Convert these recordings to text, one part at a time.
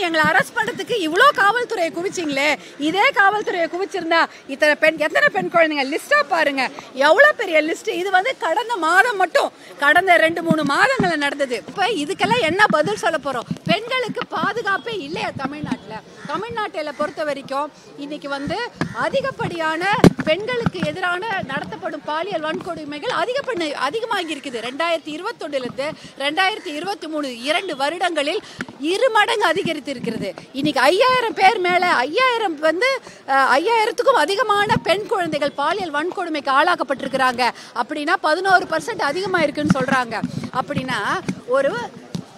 எங்களை அரெஸ்ட் பண்றதுக்கு இவ்வளோ காவல்துறையை குவிச்சிங்களே, இதே காவல்துறையை குவிச்சிருந்தா எத்தனை பெண் குழந்தைங்க லிஸ்டா பாருங்க, எவ்வளவு பெரிய லிஸ்ட். இது கடந்த மாதம் மட்டும், கடந்த 2-3 மாதங்கள நடந்தது. இப்ப இதுக்கெல்லாம் என்ன பதில் சொல்ல போறோம்? பெண்களுக்கு பாதுகாப்பே இல்லையா தமிழ்நாட்டில பொறுத்த வரைக்கும்? இன்னைக்கு அதிகப்படியான பெண்களுக்கு எதிரான நடத்தப்படும் பாலியல் வன்கொடுமைகள் அதிகமாகி இருக்குது. 2021 2023 2 வருடங்களில் 2 மடங்கு அதிகரித்து இருக்கிறது. இன்னைக்கு 5000 பேர் மேல 5000த்துக்கும் அதிகமான பெண் குழந்தைகள் பாலியல் வன்கொடுமைக்கு ஆளாக்கப்பட்டிருக்கிறாங்க. அப்படின்னா 11% அதிகமா இருக்குன்னு சொல்றாங்க. அப்படின்னா ஒரு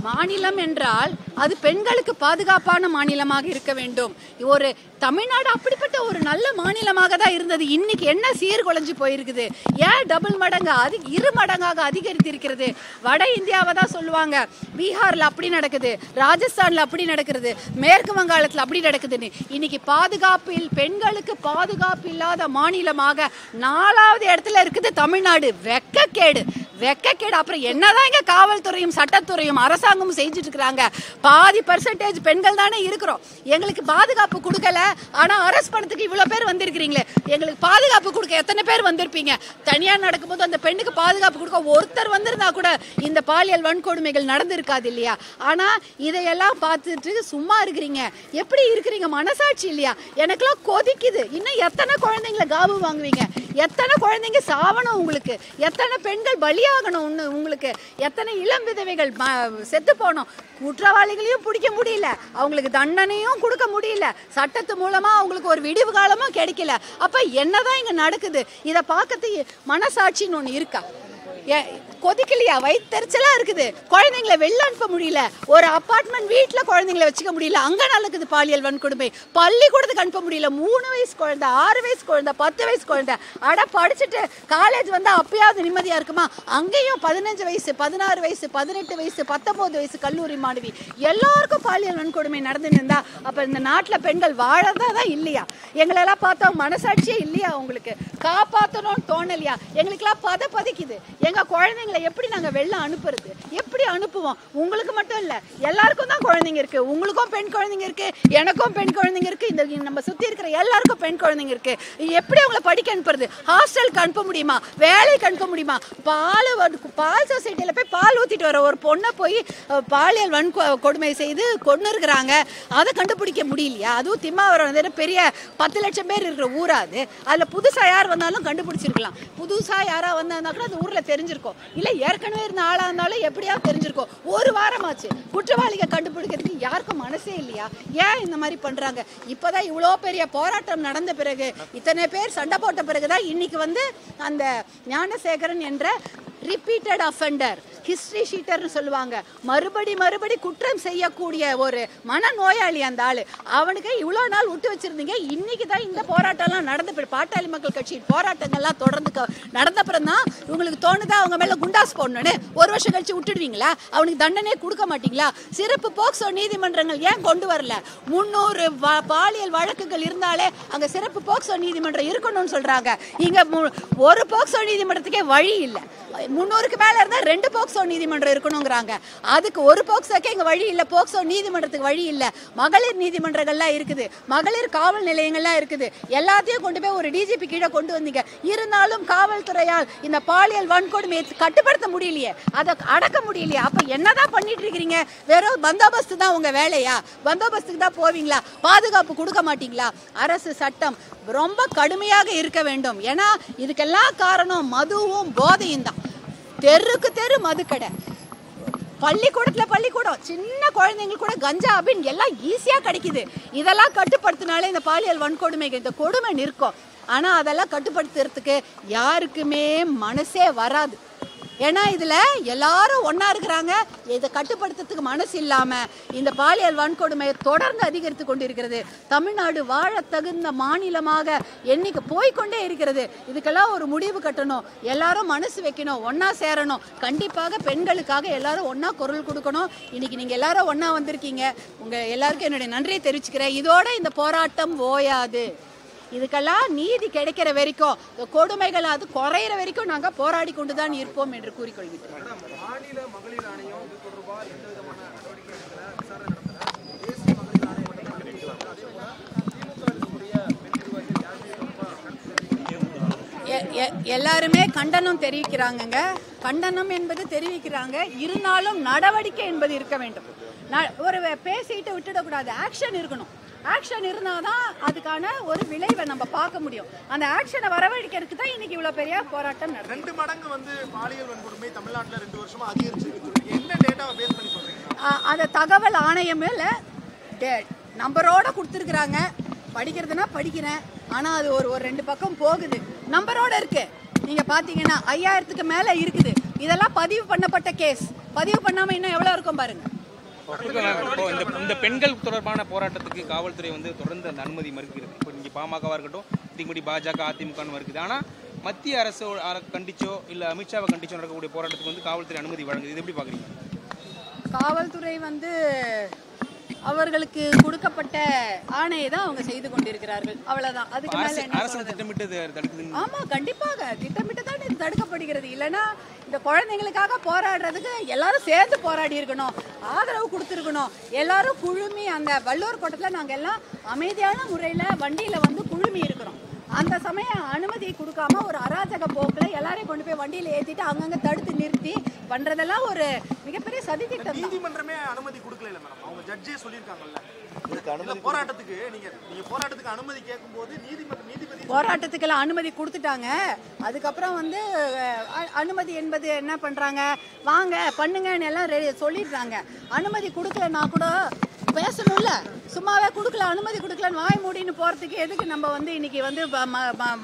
மாநிலம் என்றால் அது பெண்களுக்கு பாதுகாப்பான மாநிலமாக இருக்க வேண்டும். ஒரு தமிழ்நாடு அப்படிப்பட்ட ஒரு நல்ல மாநிலமாக தான் இருந்தது. இன்னைக்கு என்ன சீர்குலைஞ்சு போயிருக்குது? ஏன் 2 மடங்காக அதிகரித்து இருக்கிறது? வட இந்தியாவை தான் சொல்லுவாங்க, பீகார்ல அப்படி நடக்குது, ராஜஸ்தான்ல அப்படி நடக்கிறது, மேற்கு வங்காளத்தில் அப்படி நடக்குதுன்னு. இன்னைக்கு பெண்களுக்கு பாதுகாப்பு இல்லாத மாநிலமாக 4வது இடத்துல இருக்குது தமிழ்நாடு. வெக்கக்கேடு. அப்புறம் என்னதான் இங்க காவல்துறையும் சட்டத்துறையும் அரசாங்கமும் செஞ்சுட்டு இருக்கிறாங்க? பாதி % பெண்கள் தானே இருக்கிறோம். எங்களுக்கு பாதுகாப்பு கொடுக்கல, ஆனா அரெஸ்ட் பண்ணதுக்கு இவ்வளவு பேர் வந்திருக்கிறீங்களே, எங்களுக்கு பாதுகாப்பு கொடுக்க எத்தனை பேர் வந்திருப்பீங்க? தனியா நடக்கும்போது அந்த பெண்ணுக்கு பாதுகாப்பு கொடுக்க ஒருத்தர் வந்திருந்தா கூட இந்த பாலியல் வன்கொடுமைகள் நடந்திருக்காது இல்லையா? ஆனா இதையெல்லாம் பார்த்துட்டு சும்மா இருக்கிறீங்க. எப்படி இருக்கிறீங்க? மனசாட்சி இல்லையா? எனக்கெல்லாம் கொதிக்குது. இன்னும் எத்தனை குழந்தைங்களை காவு வாங்குவீங்க? எத்தனை குழந்தைங்க சாவணும் உங்களுக்கு? எத்தனை பெண்கள் பலியாகணும் உங்களுக்கு? எத்தனை இளம் விதவைகள் செத்து போனோம்? குற்றவாளிகளையும் பிடிக்க முடியல, அவங்களுக்கு தண்டனையும் கொடுக்க முடியல, சட்டத்து மூலமா அவங்களுக்கு ஒரு விடிவு காலமும் கிடைக்கல. அப்ப என்னதான் இங்க நடக்குது? இதை பார்க்கறது மனசாட்சின்னு ஒண்ணு இருக்கா? கொதிக்கலையா? வயிற்றுச்சலா இருக்குது. குழந்தைங்களை வெளில அனுப்ப முடியல, ஒரு அபார்ட்மெண்ட் வீட்டில் குழந்தைங்களை வச்சுக்க முடியல, அங்கே நடக்குது பாலியல் வன்கொடுமை. பள்ளிக்கூடத்துக்கு அனுப்ப முடியல. 3 வயசு குழந்தை, 6 வயசு குழந்தை, 10 வயசு குழந்தை. படிச்சுட்டு காலேஜ் வந்தால் அப்பயாவது நிம்மதியா இருக்குமா? அங்கேயும் 15 வயசு, 16 வயசு, 18 வயசு, 19 வயசு கல்லூரி மாணவி எல்லாருக்கும் பாலியல் வன்கொடுமை நடந்துன்னு இருந்தா அப்ப இந்த நாட்டில் பெண்கள் வாழதான் இல்லையா? எங்களெல்லாம் பார்த்தா மனசாட்சியே இல்லையா? உங்களுக்கு காப்பாற்றணும்னு தோணலையா? எங்களுக்கெல்லாம் பதைக்குது. எங்க குழந்தைங்களை எப்படி நாங்க வெளில அனுப்புறது? எப்படி அனுப்புவோம்? உங்களுக்கு மட்டும் இல்ல, எல்லாருக்கும் தான் குழந்தைங்க இருக்கு. உங்களுக்கும் பெண் குழந்தைங்க இருக்கு, எனக்கும் பெண் குழந்தைங்க இருக்கு, இந்த நம்ம சுத்தி இருக்கிற எல்லாருக்கும் பெண் குழந்தைங்க இருக்கு. எப்படி அவங்களை படிக்க அனுப்புறது? ஹாஸ்டலுக்கு அனுப்ப முடியுமா? வேலைக்கு அனுப்ப முடியுமா? பால் சொசைட்டில போய் பால் ஊத்திட்டு வர ஒரு பொண்ணை போய் பாலியல் வன்கொடுமை செய்து கொண்டு இருக்கிறாங்க. அதை கண்டுபிடிக்க முடியலையா? அதுவும் திம்மாவரம் பெரிய 10 லட்சம் பேர் இருக்கிற ஊராது. அதுல புதுசா யார் வந்தாலும் கண்டுபிடிச்சிருக்கலாம். புதுசா யாரா வந்தா கூட அந்த ஊர்ல தெரிஞ்சிருக்கும். இல்ல ஏற்கனவே இருந்த ஆளா இருந்தாலும் எப்படியாவது தெரிஞ்சிருக்கும். ஒரு வாரமாச்சு குற்றவாளிகளை கண்டுபிடிக்கிறதுக்கு யாருக்கும் மனசே இல்லையா? ஏன் இந்த மாதிரி பண்றாங்க? இப்பதான் இவ்வளோ பெரிய போராட்டம் நடந்த பிறகு, இத்தனை பேர் சண்டை போட்ட பிறகுதான் இன்னைக்கு அந்த ஞானசேகரன் என்ற ரிப்பீட்டட் அஃபெண்டர், ஹிஸ்டரி ஷீட்டர்னு சொல்லுவாங்க, மறுபடி குற்றம் செய்யக்கூடிய ஒரு மனநோயாளி அந்த ஆளு. அவனுக்கு இவ்வளோ நாள் விட்டு வச்சிருந்தீங்க. இன்னைக்கு தான் இந்த போராட்டம்லாம் நடந்த பாட்டாளி மக்கள் கட்சி போராட்டங்கள்லாம் தொடர்ந்து நடந்தப்புறம் தான் உங்களுக்கு தோணுதா அவங்க மேல குண்டாஸ் போடணும்னு? 1 வருஷம் கழிச்சு விட்டுடுவீங்களா? அவனுக்கு தண்டனை கொடுக்க மாட்டீங்களா? சிறப்பு போக்சோ நீதிமன்றங்கள் ஏன் கொண்டு வரல? 300 பாலியல் வழக்குகள் இருந்தாலே அங்க சிறப்பு போக்சோ நீதிமன்றம் இருக்கணும்னு சொல்றாங்க. இங்க ஒரு போக்சோ நீதிமன்றத்துக்கே வழி இல்லை. 300க்கு மேல இருந்தா 2 போக்சோ நீதிமன்றம் இருக்கணுங்கிறாங்க. அதுக்கு ஒரு போக்சோக்கே இங்க வழி இல்லை. போக்சோ நீதிமன்றத்துக்கு வழி இல்லை. மகளிர் நீதிமன்றங்கள்லாம் இருக்குது, மகளிர் காவல் நிலையங்கள்லாம் இருக்குது. எல்லாத்தையும் கொண்டு போய் ஒரு டிஜிபி கீழே கொண்டு வந்தீங்க. இருந்தாலும் காவல்துறையால் இந்த பாலியல் வன்கொடுமையை கட்டுப்படுத்த முடியலையே, அதை அடக்க முடியலையே. அப்ப என்னதான் பண்ணிட்டு இருக்கிறீங்க? வெறும் பந்தோபஸ்து தான் உங்க வேலையா? பந்தோபஸ்துக்கு தான் போவீங்களா? பாதுகாப்பு கொடுக்க மாட்டீங்களா? அரசு சட்டம் ரொம்ப கடுமையாக இருக்க வேண்டும். ஏன்னா இதுக்கெல்லாம் காரணம் மதுவும் போதையும் தான். தெருக்கு தெரு மதுக்கடை, பள்ளிக்கூடம், சின்ன குழந்தைங்களுக்கு கூட கஞ்சா அப்படின்னு எல்லாம் ஈஸியா கிடைக்குது. இதெல்லாம் கட்டுப்படுத்தினாலே இந்த பாலியல் வன்கொடுமைகள், இந்த கொடுமை நிற்கும். ஆனா அதெல்லாம் கட்டுப்படுத்துறதுக்கு யாருக்குமே மனசே வராது. ஏன்னா இதுல எல்லாரும் ஒன்னா இருக்கிறாங்க. இதை கட்டுப்படுத்துறதுக்கு மனசு இல்லாம இந்த பாலியல் வன்கொடுமையை தொடர்ந்து அதிகரித்து கொண்டிருக்கிறது. தமிழ்நாடு வாழ தகுந்த மாநிலமாக எண்ணிக்கை போய்கொண்டே இருக்கிறது. இதுக்கெல்லாம் ஒரு முடிவு கட்டணும். எல்லாரும் மனசு வைக்கணும், ஒன்னா சேரணும். கண்டிப்பாக பெண்களுக்காக எல்லாரும் ஒன்னா குரல் கொடுக்கணும். இன்னைக்கு நீங்க எல்லாரும் ஒன்னா வந்திருக்கீங்க. உங்க எல்லாருக்கும் என்னுடைய நன்றியை தெரிவிச்சுக்கிறேன். இதோட இந்த போராட்டம் ஓயாது. இதுக்கெல்லாம் நீதி கிடைக்கிற வரைக்கும், கொடுமைகள் அது குறையிற வரைக்கும் நாங்கள் போராடி கொண்டுதான் இருப்போம் என்று கூறிக்கொள்கிறோம். எல்லாருமே கண்டனம் தெரிவிக்கிறாங்கங்க. கண்டனம் என்பது தெரிவிக்கிறாங்க. இருந்தாலும் நடவடிக்கை என்பது இருக்க வேண்டும். ஒரு பேசிட்டு விட்டுடக்கூடாது. ஆக்ஷன் இருக்கணும். ஆக்ஷன் இருந்தாதான் அதுக்கான ஒரு விளைவை நம்ம பார்க்க முடியும். அந்த ஆக்ஷனை வரவழைக்கிறதுக்கு தான் இன்னைக்கு இவ்வளவு பெரிய போராட்டம் நடக்குது. 2 மடங்கு வந்து பாலியல் வன்கொடுமை தமிழ்நாட்டுல 2 வருஷமா அதிகரிச்சிருக்கு. என்ன டேட்டாவை பேஸ் பண்ணி சொல்றீங்க? அந்த தகவல் ஆணையம்ல நம்பரோட கொடுத்துருக்குறாங்க. படிக்கிறதுனா படிக்கிறேன், ஆனா அது ஒரு 2 பக்கம் போகுது. நம்பரோட இருக்கு. நீங்க பாத்தீங்கன்னா 5000க்கு மேல இருக்குது. இதெல்லாம் பதிவு பண்ணப்பட்ட கேஸ். பதிவு பண்ணாம இன்னும் எவ்வளவு இருக்கும் பாருங்க. இந்த பெண்கள் தொடர்பான போராட்டத்துக்கு காவல்துறை வந்து தொடர்ந்து அந்த அனுமதி மறுக்கிறது. இப்போ நீங்க பாமகவா இருக்கட்டும், திமுக, பாஜக, அதிமுக மறுக்குது. ஆனா மத்திய அரசு கண்டிச்சோ இல்ல அமித்ஷாவை கண்டிச்சோ நடக்கக்கூடிய போராட்டத்துக்கு வந்து காவல்துறை அனுமதி வழங்குது. இது எப்படி பாக்குறீங்க? காவல்துறை வந்து அவர்களுக்கு கொடுக்கப்பட்ட ஆணையை தான் அவங்க செய்து கொண்டிருக்கிறார்கள். அவ்வளவுதான். அதுக்கு மேல அரசு திட்டமிட்டு தடுக்குது. ஆமா, கண்டிப்பாக திட்டமிட்டு தான் இது தடுக்கப்படுகிறது. இல்லைன்னா இந்த குழந்தைங்களுக்காக போராடுறதுக்கு எல்லாரும் சேர்ந்து போராடி இருக்கணும், ஆதரவு கொடுத்துருக்கணும். எல்லாரும் குழுமி அந்த வள்ளுவர் கோட்டத்தில் நாங்கள் எல்லாம் அமைதியான முறையில் வண்டியில் வந்து குழுமி இருக்கிறோம். அந்த சமயம் அனுமதி கொடுக்காம ஒரு அராஜக போக்கில் எல்லாரையும் கொண்டு போய் வண்டியில் ஏற்றிட்டு அங்கங்கே தடுத்து நிறுத்தி பண்றதெல்லாம் ஒரு மிகப்பெரிய சதி திட்டம். நீதிமன்றமே அனுமதி கொடுக்கல மேடம். அவங்க ஜட்ஜே சொல்லியிருக்காங்கல்ல போராட்டத்துக்கு. நீங்க போராட்டத்துக்கு அனுமதி கேட்கும்போது நீதிபதி போராட்டத்துக்கெல்லாம் அனுமதி கொடுத்துட்டாங்க. அதுக்கப்புறம் வந்து அனுமதி என்பது என்ன பண்றாங்க, வாங்க பண்ணுங்கன்னு எல்லாம் சொல்லிடுறாங்க. அனுமதி கொடுக்கலன்னா கூட பேசணும்ல, சும்மாவே கொடுக்கல, அனுமதி கொடுக்கலன்னு வாய் மூடின்னு போறதுக்கு எதுக்கு நம்ம வந்து இன்னைக்கு வந்து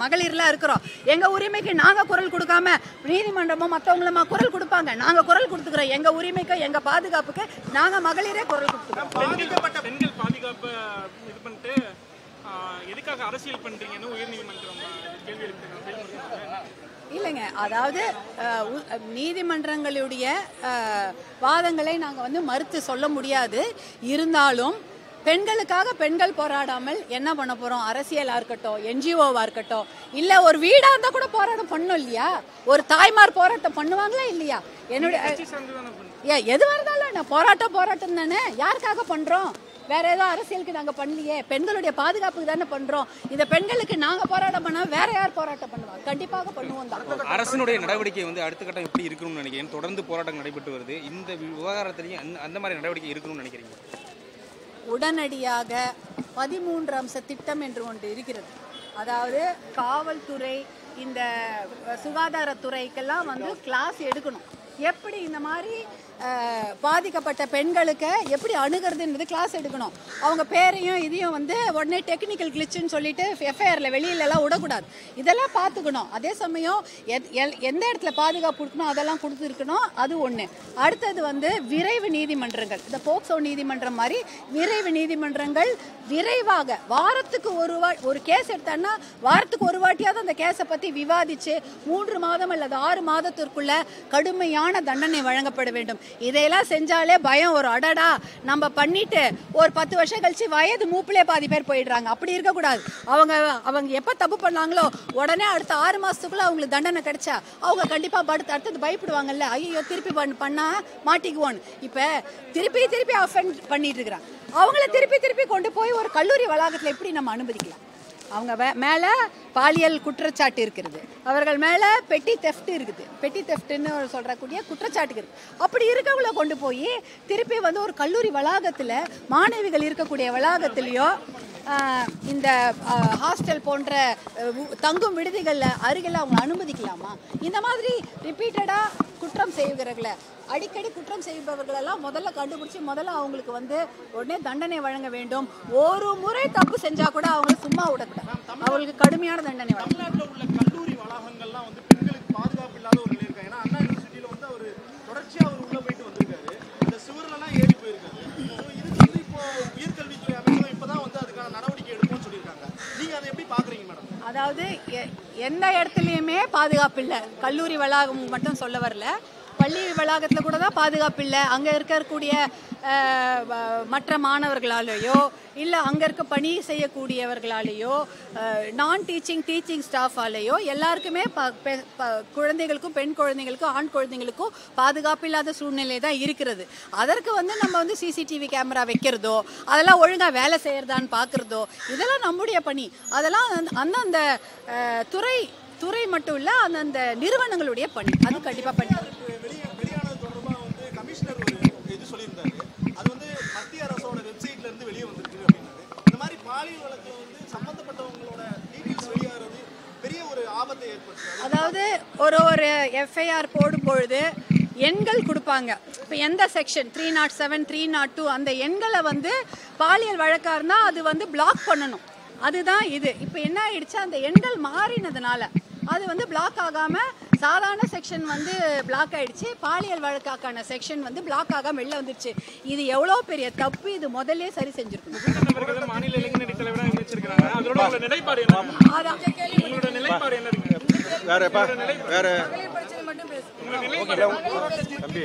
மகளிர்லாம் இருக்கிறோம். எங்க உரிமைக்கு நாங்க குரல் கொடுக்காம நீதிமன்றமும் மற்றவங்களுமா குரல் கொடுப்பாங்க. நாங்க குரல் கொடுத்துக்கிறோம். எங்க உரிமைக்கு எங்க பாதுகாப்புக்கு நாங்க மகளிரே குரல் கொடுத்துக்கிறோம். பாதிக்கப்பட்ட பெண்கள் பாதுகாப்பு இது பண்ணிட்டு எதுக்காக அரசியல் பண்றீங்கன்னு உயர்நீதிமன்றம் கேள்வி எழுப்பினாங்க. இல்லைங்க, அதாவது நீதிமன்றங்களுடைய வாதங்களை நாங்கள் வந்து மறுத்து சொல்ல முடியாது. இருந்தாலும் பெண்களுக்காக பெண்கள் போராடாமல் என்ன பண்ண போறோம்? அரசியலாக இருக்கட்டும், என்ஜிஓவா இருக்கட்டும், இல்லை ஒரு வீடாக இருந்தால் கூட போராட்டம் பண்ணணும் இல்லையா? ஒரு தாய்மார் போராட்டம் பண்ணுவாங்களா இல்லையா? என்னுடைய எதுவாக இருந்தாலும் நான் போராட்டம் தானே. யாருக்காக பண்றோம்? வேற ஏதோ அரசியலுக்கு நாங்க பண்ணலையே, பெண்களுடைய பாதுகாப்புக்கு தானே பண்றோம். இந்த பெண்களுக்கு நாங்க போராட்டம் பண்ணா வேற யார் போராட்டம் பண்ணுவாங்க? கண்டிப்பாக பண்ணுவோம் தான். அரசினுடைய நடவடிக்கை வந்து அடுத்த கட்டம் எப்படி இருக்கணும்னு நினைக்கிறேன். தொடர்ந்து போராட்டம் நடைபெற்று வருது. இந்த விவகாரத்திலையும் அந்த மாதிரி நடவடிக்கை இருக்கணும்னு நினைக்கிறீங்க? உடனடியாக 13 அம்ச திட்டம் என்று ஒன்று இருக்கிறது. அதாவது காவல்துறை, இந்த சுகாதாரத்துறைக்கெல்லாம் வந்து கிளாஸ் எடுக்கணும். எப்படி இந்த மாதிரி பாதிக்கப்பட்ட பெண்களுக்கு எப்படி அணுகிறதுன்றது கிளாஸ் எடுக்கணும். அவங்க பேரையும் இதையும் வந்து உடனே டெக்னிக்கல் கிளிச்சுன்னு சொல்லிட்டு எஃப்ஐஆரில் வெளியிலலாம் விடக்கூடாது. இதெல்லாம் பார்த்துக்கணும். அதே சமயம் எந்த இடத்துல பாதுகாப்பு கொடுக்கணும் அதெல்லாம் கொடுத்துருக்கணும். அது ஒன்று. அடுத்தது வந்து விரைவு நீதிமன்றங்கள், இந்த போக்சோ நீதிமன்றம் மாதிரி விரைவு நீதிமன்றங்கள் விரைவாக வாரத்துக்கு ஒரு கேஸ் எடுத்தான்னா வாரத்துக்கு ஒரு வாட்டியாவது அந்த கேஸை பற்றி விவாதித்து 3 மாதம் அல்லது 6 மாதத்திற்குள்ள கடுமையான தண்டனை வழங்கப்பட வேண்டும். இதையெல்லாம் செஞ்சாலே பயம் ஒரு அடடா நம்ம பண்ணிட்டு ஒரு 10 வருஷம் கழிச்சு வயது மூப்பிலே பாதி பேர் போயிடுறாங்க. அப்படி இருக்கக்கூடாது. அவங்க எப்ப தப்பு பண்ணாங்களோ உடனே அடுத்த 6 மாசத்துக்குள்ள அவங்களுக்கு தண்டனை கிடைச்சா அவங்க கண்டிப்பா அடுத்தது பயப்படுவாங்கல்ல. ஐயோ திருப்பி பண்ணா மாட்டிக்குவோன்னு. இப்ப திருப்பி அஃபெண்ட் பண்ணிட்டு இருக்கிறாங்க. அவங்கள திருப்பி கொண்டு போய் ஒரு கல்லூரி வளாகத்துல எப்படி நம்ம அனுமதிக்கலாம்? அவங்க மேல பாலியல் குற்றச்சாட்டு இருக்கிறது, அவர்கள் மேல பெட்டி தெஃப்ட் இருக்குது, பெட்டி தெஃப்ட்னு சொல்றக்கூடிய குற்றச்சாட்டு இருக்குது. அப்படி இருக்கவங்கள கொண்டு போய் திருப்பி வந்து ஒரு கல்லூரி வளாகத்துல மாணவிகள் இருக்கக்கூடிய வளாகத்திலேயோ இந்த ஹாஸ்டல் போன்ற தங்கும் விடுதிகளில் அருகில் அவங்க அனுமதிக்கலாமா? இந்த மாதிரி ரிப்பீட்டடா குற்றம் செய்கிறவர்களை, அடிக்கடி குற்றம் செய்பவர்களெல்லாம் முதல்ல கண்டுபிடிச்சி முதல்ல அவங்களுக்கு வந்து உடனே தண்டனை வழங்க வேண்டும். ஒரு முறை தப்பு செஞ்சா கூட அவங்களை சும்மா விடக்கூடாது. அவங்களுக்கு கடுமையான தண்டனை வழங்க. தமிழ்நாட்டில் உள்ள கல்லூரி வளாகங்கள்லாம் வந்து பெண்களுக்கு பாதுகாப்பு இல்லாத ஒரு நிலை இருக்காங்க. ஏன்னா அண்ணா யூனிவர்சிட்டியில வந்து அவர் தொடர்ச்சியாக அவர் உள்ள போயிட்டு வந்திருக்காரு. இந்த சுவர்லாம் ஏறி போயிருக்காரு. இதுக்கு வந்து இப்போ உயர்கல்வித்துறை அமைச்சர் இப்பதான் வந்து அதுக்கான நடவடிக்கை எடுப்போம்னு சொல்லியிருக்காங்க. நீங்க அதை எப்படி பாக்குறீங்க மேடம்? அதாவது எந்த இடத்துலையுமே பாதுகாப்பு இல்லை. கல்லூரி வளாகம் மட்டும் சொல்ல வரல, பள்ளி வளாகத்தில் கூட தான் பாதுகாப்பு இல்லை. அங்கே இருக்கக்கூடிய மற்ற மாணவர்களாலேயோ இல்லை அங்கே இருக்க பணி செய்யக்கூடியவர்களாலேயோ நான் டீச்சிங் ஸ்டாஃபாலேயோ எல்லாருக்குமே குழந்தைகளுக்கும் பெண் குழந்தைகளுக்கும் ஆண் குழந்தைங்களுக்கும் பாதுகாப்பு இல்லாத சூழ்நிலை தான் இருக்கிறது. அதற்கு வந்து நம்ம வந்து சிசிடிவி கேமரா வைக்கிறதோ அதெல்லாம் ஒழுங்காக வேலை செய்கிறதான்னு பார்க்குறதோ இதெல்லாம் நம்முடைய பணி. அதெல்லாம் அந்தந்த துறை துறை மட்டும் இல்ல அந்த நிறுவனங்களுடைய பணி. அது கண்டிப்பா பண்ணி வெளியானது தொடர்பா வந்து கமிஷனர் ஒரு இது சொல்லியிருந்தாரு. அது வந்து மத்திய அரசோட வெப்சைட்ல இருந்து வெளியே வந்திருக்கு அப்படின்னாரு. இந்த மாதிரி பாலியல் வழக்குல வந்து சம்பந்தப்பட்டவங்களோட டீடைல்ஸ் வெளியாகிறது பெரிய ஒரு ஆபத்தை ஏற்படுத்தும். அதாவது ஒரு எஃப்ஐஆர் போடும் பொழுது எண்கள் கொடுப்பாங்க. இப்போ எந்த செக்ஷன் 307 302 அந்த எண்களை வந்து பாலியல் வழக்கா இருந்தால் அது வந்து பிளாக் பண்ணணும். அதுதான் இது. இப்போ என்ன ஆயிடுச்சு, அந்த எண்கள் மாறினதுனால அது வந்து பிளாக் ஆகாம சாதாரண செக்ஷன் வந்து பிளாக் ஆயிடுச்சு, பாலியல் வழக்காக்கான செக்ஷன் வந்து பிளாக் ஆகாம வெளில வந்துருச்சு. இது எவ்வளோ பெரிய தப்பு, இது முதல்ல சரி செஞ்சிருக்கணும். மாநில இளைஞரணி தலைவராக வச்சிருக்காங்க. அதோட உங்களோட நிலைப்பாடு என்ன? உங்களோட நிலைப்பாடு என்ன இருக்கு? வேற நன்றி.